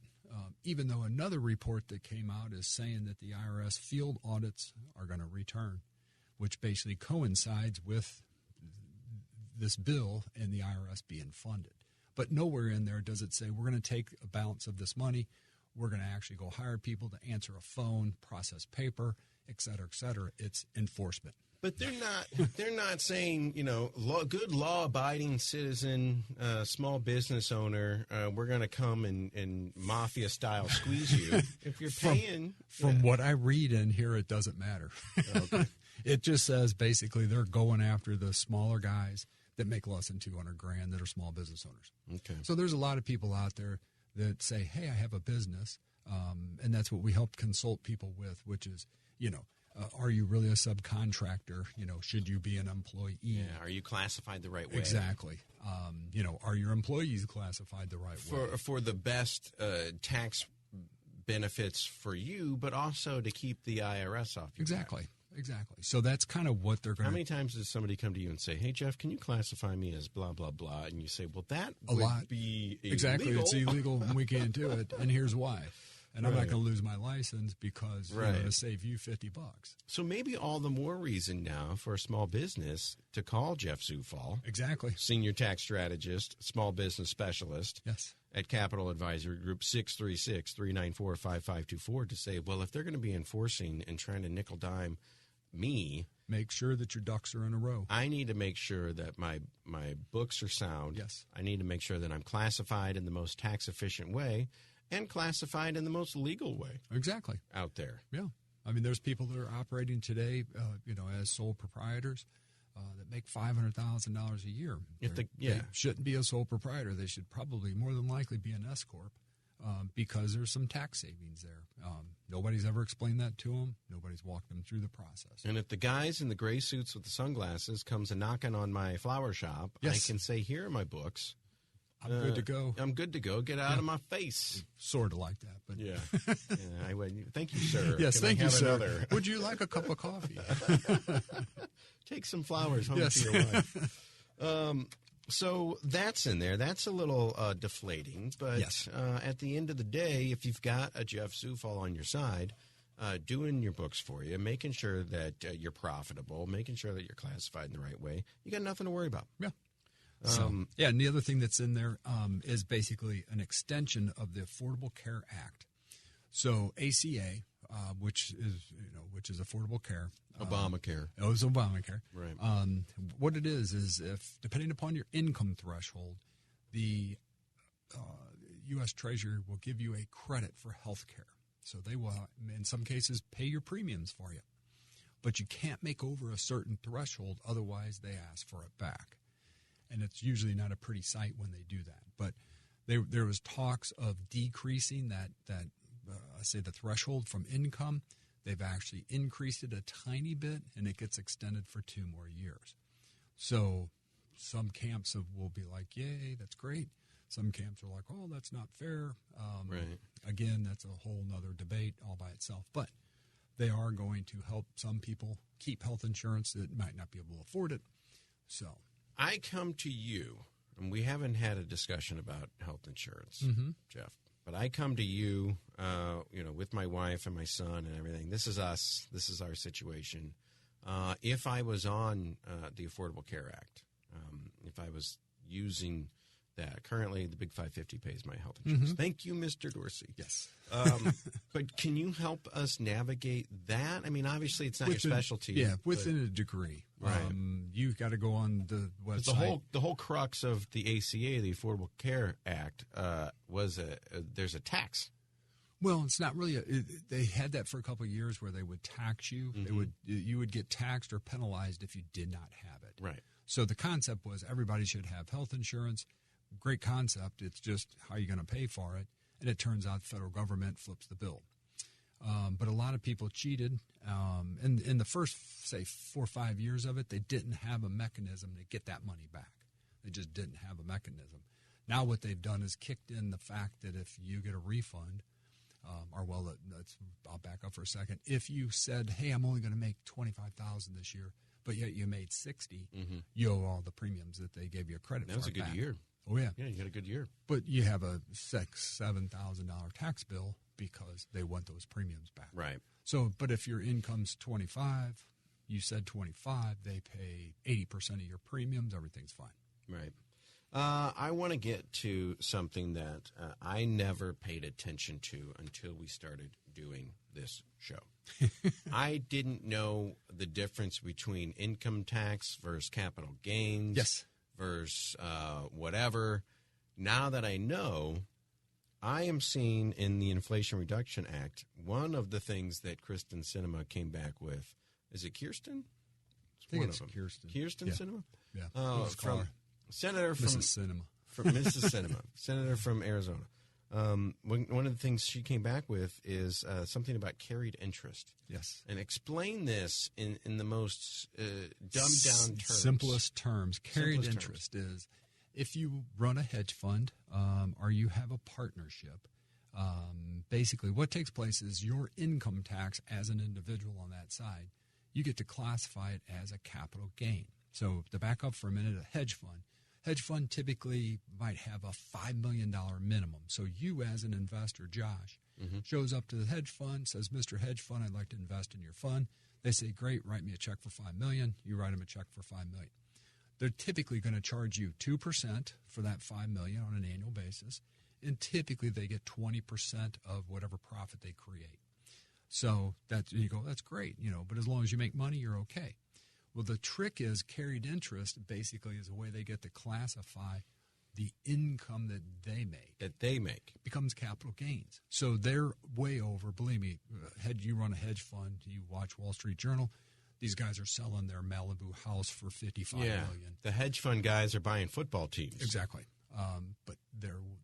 even though another report that came out is saying that the IRS field audits are going to return, which basically coincides with this bill and the IRS being funded. But nowhere in there does it say we're going to take a balance of this money. We're going to actually go hire people to answer a phone, process paper, et cetera, et cetera. It's enforcement.
But they're not saying, good law-abiding citizen, small business owner, we're going to come and mafia-style squeeze you. If you're paying.
From what I read in here, it doesn't matter.
Okay.
It just says basically they're going after the smaller guys that make less than $200,000 that are small business owners.
Okay.
So there's a lot of people out there that say, hey, I have a business, and that's what we help consult people with, which is, are you really a subcontractor? Should you be an employee?
Yeah. Are you classified the right way?
Exactly. Are your employees classified the right way?
For the best tax benefits for you, but also to keep the IRS off your back.
Exactly. So that's kind of what they're going to...
How many times does somebody come to you and say, hey, Jeff, can you classify me as blah, blah, blah? And you say, well, that would be illegal.
Exactly. It's illegal and we can't do it. And here's why. And I'm not going to lose my license because to save you $50.
So maybe all the more reason now for a small business to call Jeff Zufall.
Exactly.
Senior tax strategist, small business specialist.
Yes.
At Capital Advisory Group, 636-394-5524 to say, well, if they're going to be enforcing and trying to nickel dime me,
make sure that your ducks are in a row.
I need to make sure that my books are sound.
Yes.
I need to make sure that I'm classified in the most tax efficient way and classified in the most legal way.
Exactly.
Out there.
Yeah. I mean, there's people that are operating today, as sole proprietors that make $500,000 a year. They shouldn't be a sole proprietor. They should probably more than likely be an S corp. Because there's some tax savings there. Nobody's ever explained that to them. Nobody's walked them through the process.
And if the guys in the gray suits with the sunglasses comes a knocking on my flower shop, I can say, here are my books.
I'm good to go.
I'm good to go. Get out of my face.
Sort of like that. But
I would. Thank you, sir.
Yes,
Can
thank you, sir.
Another?
Would you like a cup of coffee?
Take some flowers home to your wife. So that's in there. That's a little deflating. But at the end of the day, if you've got a Jeff Zufall on your side doing your books for you, making sure that you're profitable, making sure that you're classified in the right way, you got nothing to worry about.
Yeah. And the other thing that's in there is basically an extension of the Affordable Care Act. So ACA, which is Affordable Care.
Obamacare.
It's Obamacare.
Right.
What it is if, depending upon your income threshold, the U.S. Treasury will give you a credit for health care. So they will, in some cases, pay your premiums for you. but you can't make over a certain threshold, otherwise they ask for it back. And it's usually not a pretty sight when they do that. But there was talks of decreasing that I say the threshold from income. They've actually increased it a tiny bit, and it gets extended for 2 more years. So some camps will be like, yay, that's great. Some camps are like, oh, that's not fair.
Right.
Again, that's a whole nother debate all by itself. But they are going to help some people keep health insurance that might not be able to afford it. So
I come to you, and we haven't had a discussion about health insurance, Jeff. But I come to you, with my wife and my son and everything. This is us. This is our situation. If I was on the Affordable Care Act, if I was using that, currently the Big 550 pays my health insurance. Thank you, Mr. Dorsey.
yes.
But can you help us navigate that? I mean, obviously it's not your specialty.
Yeah, within a degree.
Right.
You've got to go on the website.
The whole crux of the ACA, the Affordable Care Act, was there's a tax.
Well, it's not really. They had that for a couple of years where they would tax you. You would get taxed or penalized if you did not have it.
Right.
So the concept was everybody should have health insurance. Great concept. It's just how you're going to pay for it. And it turns out the federal government flips the bill. But a lot of people cheated. In the first, say, 4 or 5 years of it, they didn't have a mechanism to get that money back. They just didn't have a mechanism. Now what they've done is kicked in the fact that if you get a refund, I'll back up for a second. If you said, hey, I'm only going to make $25,000 this year, but yet you made $60,000, you owe all the premiums that they gave you a credit for.
That was a good year.
Oh, yeah.
Yeah, you got a good year.
But you have a $7,000 tax bill because they want those premiums back.
Right.
So, but if your income's 25, you said 25, they pay 80% of your premiums, everything's fine.
Right. I want to get to something that I never paid attention to until we started doing this show. I didn't know the difference between income tax versus capital gains.
Yes.
Versus whatever. Now that I know, I am seeing in the Inflation Reduction Act, one of the things that Kristen Sinema came back with, is it Kirsten?
I think it's Kirsten.
Kirsten Sinema?
Yeah.
From Senator from
Mrs. Sinema.
From Mrs. Sinema, Senator from Arizona. One of the things she came back with is something about carried interest.
Yes.
And explain this in the most dumbed-down terms.
Simplest terms. Carried interest is if you run a hedge fund or you have a partnership, basically what takes place is your income tax as an individual on that side, you get to classify it as a capital gain. So to back up for a minute, a hedge fund typically might have a $5 million minimum. So you as an investor, Josh, shows up to the hedge fund, says, Mr. Hedge Fund, I'd like to invest in your fund. They say, great, write me a check for $5 million. You write them a check for $5 million. They're typically going to charge you 2% for that $5 million on an annual basis, and typically they get 20% of whatever profit they create. So you go, that's great, but as long as you make money, you're okay. Well, the trick is carried interest basically is a way they get to classify the income that they make. It becomes capital gains. So they're way over. Believe me, you run a hedge fund, you watch Wall Street Journal, these guys are selling their Malibu house for $55 million.
The hedge fund guys are buying football teams.
Exactly. But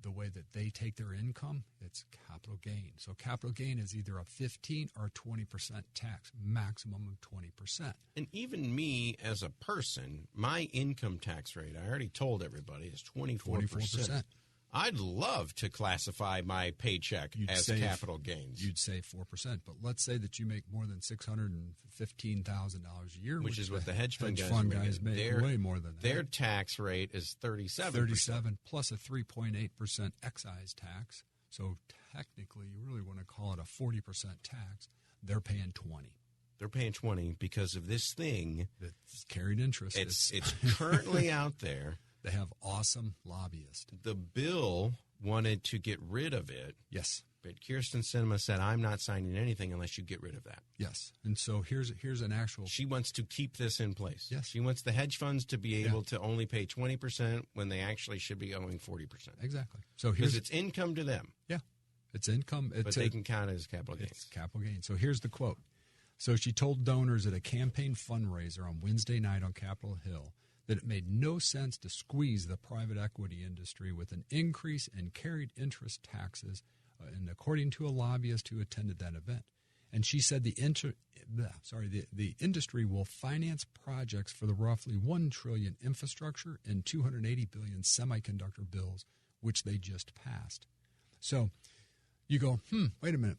the way that they take their income, it's capital gain. So capital gain is either a 15 or 20% tax, maximum of 20%.
And even me as a person, my income tax rate, I already told everybody, is 24%. I'd love to classify my paycheck as capital gains.
You'd say 4%, but let's say that you make more than $615,000 a year,
which is what the hedge fund
guys make way more than that.
Their tax rate is 37%.
37 plus a 3.8% excise tax. So technically, you really want to call it a 40% tax. They're paying 20.
They're paying 20 because of this thing.
It's carried interest.
It's currently out there.
They have awesome lobbyists.
The bill wanted to get rid of it.
Yes.
But Kirsten Sinema said, I'm not signing anything unless you get rid of that.
Yes. And so here's an actual...
She wants to keep this in place.
Yes.
She wants the hedge funds to be able to only pay 20% when they actually should be owing 40%.
Exactly. So
because it's income to them.
Yeah. It's income.
But they can count it as capital gains.
It's capital gains. So here's the quote. So she told donors at a campaign fundraiser on Wednesday night on Capitol Hill that it made no sense to squeeze the private equity industry with an increase in carried interest taxes, and according to a lobbyist who attended that event. And she said the industry will finance projects for the roughly $1 trillion infrastructure and $280 billion semiconductor bills, which they just passed. So you go, wait a minute.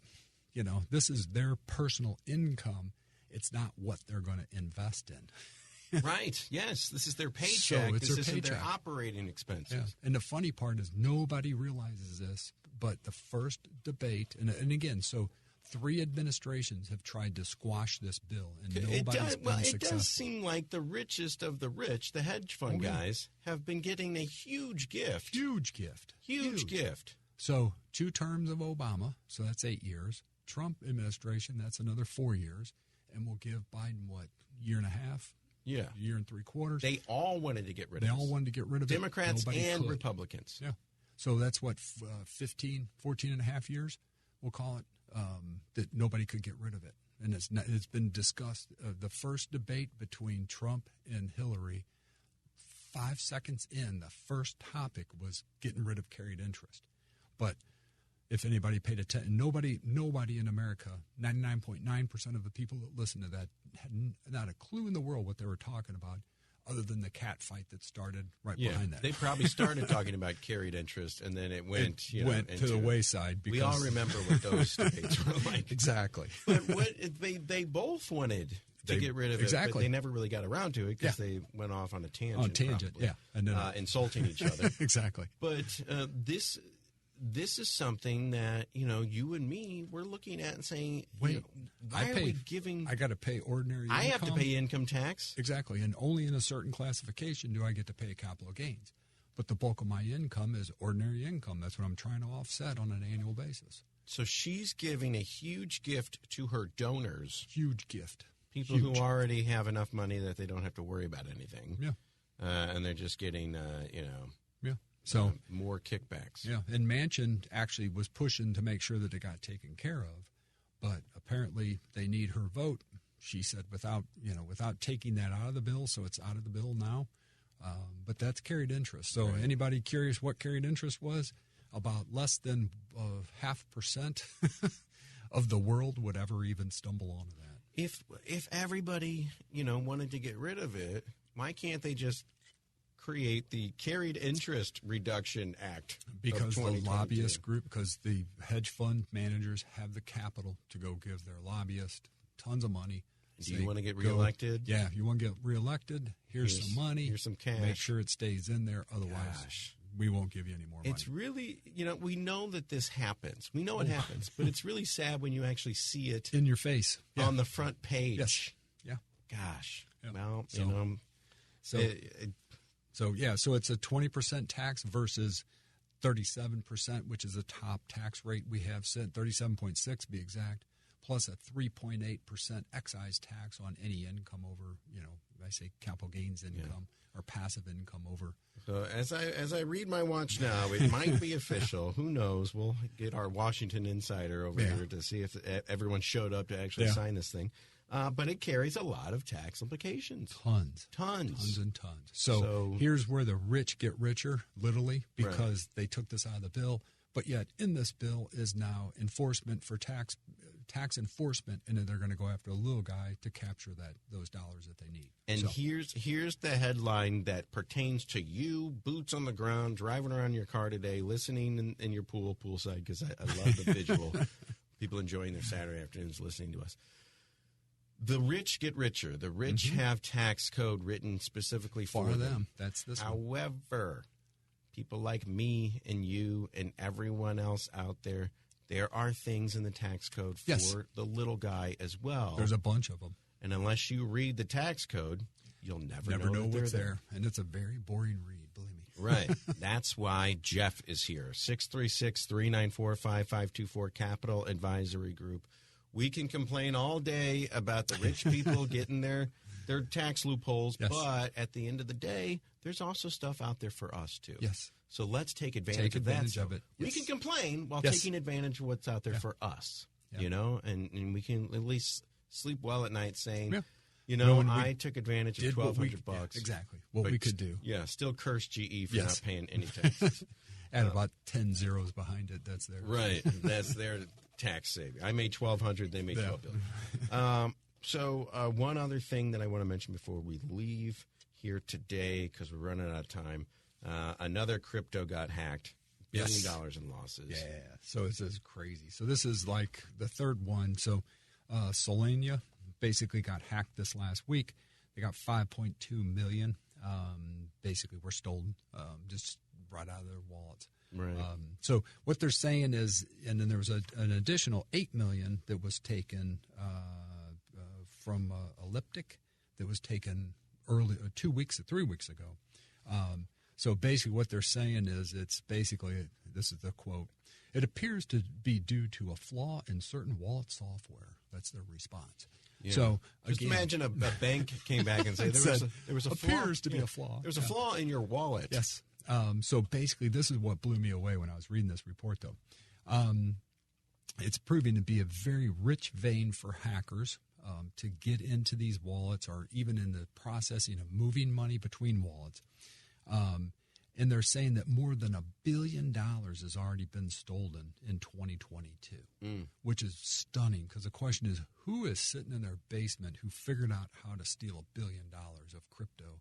You know, this is their personal income. It's not what they're going to invest in.
Right. Yes. This is their paycheck.
So it's
this isn't
their
their operating expenses.
Yeah. And the funny part is nobody realizes this, but the first debate, and again, so 3 administrations have tried to squash this bill, and nobody's been successful.
It does seem like the richest of the rich, the hedge fund guys, have been getting a huge gift.
Huge gift.
Huge gift.
So 2 terms of Obama, so that's 8 years. Trump administration, that's another 4 years. And we'll give Biden, what, year and a half?
Yeah.
Year and 3/4.
They all wanted to get rid of it.
They all wanted to get rid of
Democrats
it. Democrats
and Republicans.
Yeah. So that's what, 14 and a half years, we'll call it, that nobody could get rid of it. And it's been discussed. The first debate between Trump and Hillary, 5 seconds in, the first topic was getting rid of carried interest. But if anybody paid attention, nobody in America, 99.9% of the people that listened to that had not a clue in the world what they were talking about, other than the cat fight that started behind that.
They probably started talking about carried interest, and then it went
to the wayside. Because
we all remember what those debates were like.
Exactly.
But they both wanted to get rid of it, but they never really got around to it because they went off on a tangent.
Yeah. And then,
insulting each other.
Exactly.
But this is something that, you and me, we're looking at and saying, why are we giving...
I got to pay ordinary income.
I have to pay income tax.
Exactly. And only in a certain classification do I get to pay capital gains. But the bulk of my income is ordinary income. That's what I'm trying to offset on an annual basis.
So she's giving a huge gift to her donors.
Huge gift.
People who already have enough money that they don't have to worry about anything.
Yeah.
And they're just getting,
Yeah. So
more kickbacks.
Yeah, and Manchin actually was pushing to make sure that it got taken care of, but apparently they need her vote. She said without taking that out of the bill, so it's out of the bill now. But that's carried interest. So anybody curious what carried interest was? About less than 0.5% of the world would ever even stumble onto that.
If everybody wanted to get rid of it, why can't they just create the Carried Interest Reduction Act?
Because the lobbyist group, because the hedge fund managers have the capital to go give their lobbyist tons of money.
Do you want to get reelected?
Yeah, you want to get reelected? Here's some money.
Here's some cash.
Make sure it stays in there. Otherwise, we won't give you any more money.
It's really, we know that this happens. We know it happens, but it's really sad when you actually see it
in your face
on the front page.
Yes. Yeah.
Gosh.
Yeah.
Well,
So it's a 20% tax versus 37%, which is a top tax rate we have set, 37.6 to be exact, plus a 3.8% excise tax on any income over, I say capital gains income or passive income over.
So as I read my watch now, it might be official. Who knows? We'll get our Washington insider over here to see if everyone showed up to actually sign this thing. But it carries a lot of tax implications.
Tons and tons. So here's where the rich get richer, literally, because they took this out of the bill. But yet in this bill is now enforcement for tax enforcement, and then they're going to go after a little guy to capture those dollars that they need.
And here's the headline that pertains to you, boots on the ground, driving around your car today, listening in your poolside, because I love the visual. People enjoying their Saturday afternoons listening to us. The rich get richer. The rich have tax code written specifically for them.
That's this one.
However, people like me and you and everyone else out there, there are things in the tax code for the little guy as well.
There's a bunch of them.
And unless you read the tax code, you'll never know
what's there. And it's a very boring read, believe me.
Right. That's why Jeff is here. 636-394-5524, Capital Advisory Group. We can complain all day about the rich people getting their tax loopholes, but at the end of the day, there's also stuff out there for us too.
Yes.
So let's take advantage of that.
Of it.
We can complain while taking advantage of what's out there for us, and we can at least sleep well at night saying,
Yeah.
I took advantage of $1,200.
Yeah, exactly. What we could do.
Yeah, still curse GE for not paying any taxes.
Add about 10 zeros behind it. That's there.
Right. That's their tax saving. I made $1,200. They made $12 billion. So one other thing that I want to mention before we leave here today, because we're running out of time, another crypto got hacked. $1 billion in losses.
Yeah. So it's just crazy. So this is like the third one. So Solana basically got hacked this last week. They got 5.2 million. Basically were stolen, just right out of their wallets.
Right.
So what they're saying is, and then there was an additional 8 million that was taken from Elliptic that was taken 3 weeks ago. So basically what they're saying is it's basically, this is the quote, it appears to be due to a flaw in certain wallet software. That's their response.
Yeah.
So
just
again,
imagine a bank came back and said there was a flaw.
Appears to be a flaw.
There was a flaw in your wallet.
Yes. So basically this is what blew me away when I was reading this report, though. It's proving to be a very rich vein for hackers to get into these wallets, or even in the processing of moving money between wallets. And they're saying that more than $1 billion has already been stolen in 2022, which is stunning, because the question is, who is sitting in their basement who figured out how to steal $1 billion of crypto?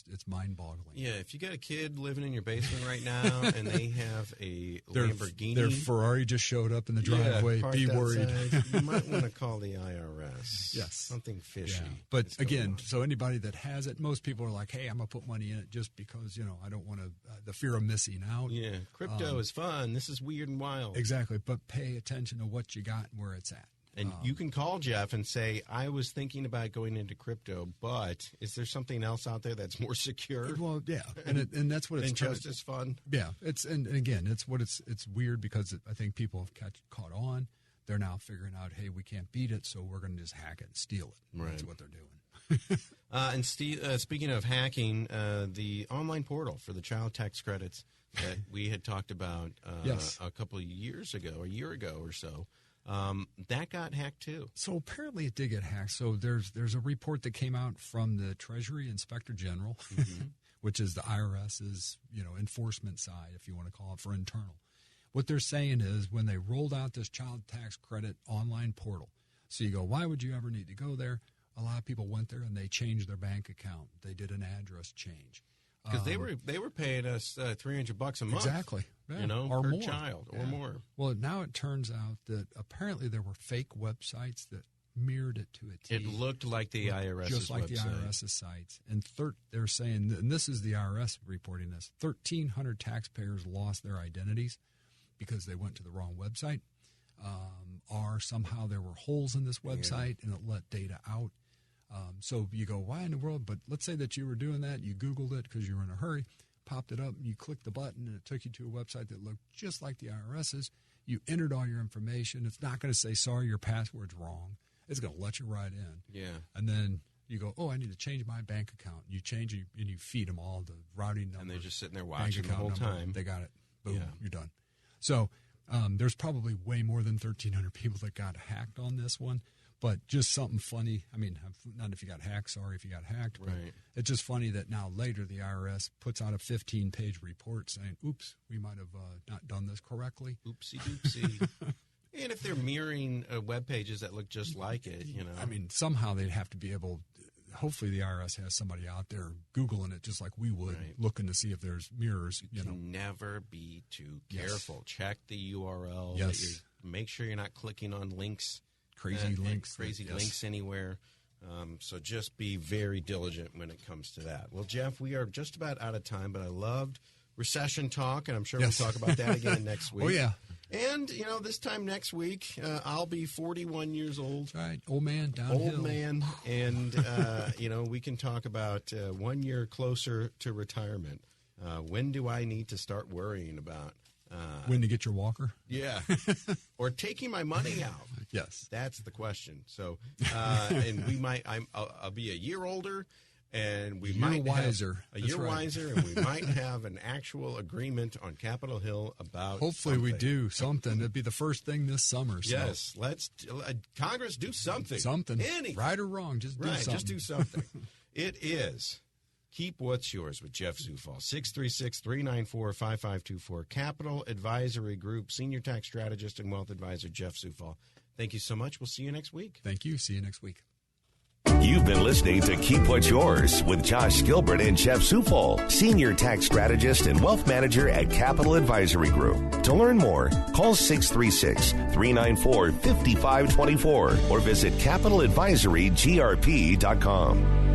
It's mind-boggling.
Yeah, if you got a kid living in your basement right now and they have a Lamborghini.
Their Ferrari just showed up in the driveway. Be worried.
You might want to call the IRS.
Yes.
Something fishy.
Yeah. But again, so anybody that has it, most people are like, hey, I'm going to put money in it just because, I don't want to, the fear of missing out.
Yeah, crypto is fun. This is weird and wild.
Exactly. But pay attention to what you got and where it's at.
And you can call Jeff and say, I was thinking about going into crypto, but is there something else out there that's more secure?
Well, yeah, and that's what it's
just as fun.
Yeah, it's again, it's weird because I think people have caught on. They're now figuring out, hey, we can't beat it, so we're going to just hack it and steal it.
Right.
That's what they're doing.
And speaking of hacking, the online portal for the child tax credits that we had talked about a couple of years ago, a year ago or so. That got hacked too.
So apparently it did get hacked. So there's a report that came out from the Treasury Inspector General, which is the IRS's enforcement side, if you want to call it, for internal. What they're saying is when they rolled out this child tax credit online portal, so you go, why would you ever need to go there? A lot of people went there and they changed their bank account. They did an address change.
Because they were paying us $300 a month.
Exactly. Yeah.
Or per
more.
child or more.
Well, now it turns out that apparently there were fake websites that mirrored it to a T.
It looked like the IRS's
just like
website.
the IRS's sites. And they're saying, and this is the IRS reporting this, 1,300 taxpayers lost their identities because they went to the wrong website, or somehow there were holes in this website and it let data out. So you go, why in the world? But let's say that you were doing that, you Googled it because you were in a hurry, popped it up, and you clicked the button, and it took you to a website that looked just like the IRS's. You entered all your information. It's not going to say, sorry, your password's wrong. It's going to let you right in.
Yeah.
And then you go, oh, I need to change my bank account. You change it, and you feed them all the routing number.
And they're just sitting there watching the whole time.
They got it. Boom, you're done. So there's probably way more than 1,300 people that got hacked on this one. But just something funny. I mean, not if you got hacked. Sorry if you got hacked. But
right.
It's just funny that now later the IRS puts out a 15-page report saying, oops, we might have not done this correctly.
Oopsie doopsie. And if they're mirroring web pages that look just like it,
I mean, somehow they'd have to be able – hopefully the IRS has somebody out there Googling it just like we would, looking to see if there's mirrors.
You can never be too careful.
Yes.
Check the URL.
Yes.
Make sure you're not clicking on links.
Crazy
links anywhere. So just be very diligent when it comes to that. Well, Jeff, we are just about out of time, but I loved Recession Talk, and I'm sure we'll talk about that again next week.
Oh, yeah.
And, this time next week, I'll be 41 years old.
That's right. Old man, downhill.
Old man. And, we can talk about 1 year closer to retirement. When do I need to start worrying about
when to get your walker?
Yeah. Or taking my money out.
Yes.
That's the question. So, and I'll be a year older. And we
You're
might
wiser.
have a year wiser, and we might have an actual agreement on Capitol Hill about
Hopefully
something.
we do something. It'd be the first thing this summer. So.
Yes, let's Congress do something.
Something.
Anything.
Right or wrong, just do something.
Just do something. It is Keep What's Yours with Jeff Zufall. 636-394-5524. Capital Advisory Group, Senior Tax Strategist and Wealth Advisor Jeff Zufall. Thank you so much. We'll see you next week.
Thank you. See you next week.
You've been listening to Keep What's Yours with Josh Gilbert and Jeff Zufall, Senior Tax Strategist and Wealth Manager at Capital Advisory Group. To learn more, call 636-394-5524 or visit capitaladvisorygrp.com.